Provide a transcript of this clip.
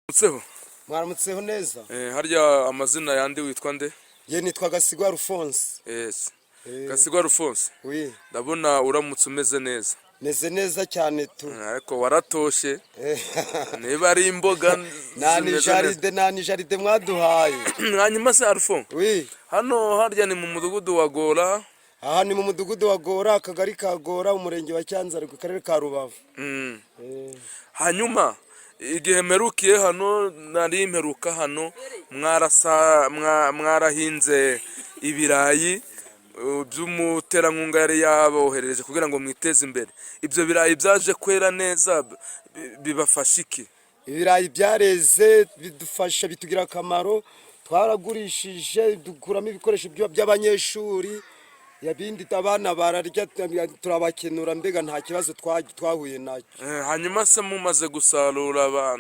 Mutseho Mwaramutseho neza. Harya amazina yandi witwa nde? Ye nitwa Gasigwa Alphonse. Yes. Gasigwa Alphonse. Oui. Ndabona uramutse umeze neza. Meze neza cyane tu. Ariko waratoshe. Niba ari imboga nani jaride mwaduhaye. Hanyuma se Alphonse. Oui. Hano harya ni mu mudugudu wa Gora. Aha ni mu mudugudu wa Gora, akagari ka Gora, umurenge wa Cyanzarwe, ku karere ka Rubavu. Hanyuma igihe merukiye hano nari mperuka hano mwarahinze ibirayi by'umuterankunga yari yaboherereje kugira ngo mwiteze imbere. Ibyo birayi byaje kwera neza, bibafasha iki? Ibirayi byareze bidufasha, bitugira akamaro, twaragurishije dukuramo ibikoresho by'abanyeshuri, yabindi abana bararya turabakenura, mbega nta kibazo twahuye nacyo. Hanyuma se mumaze gusarura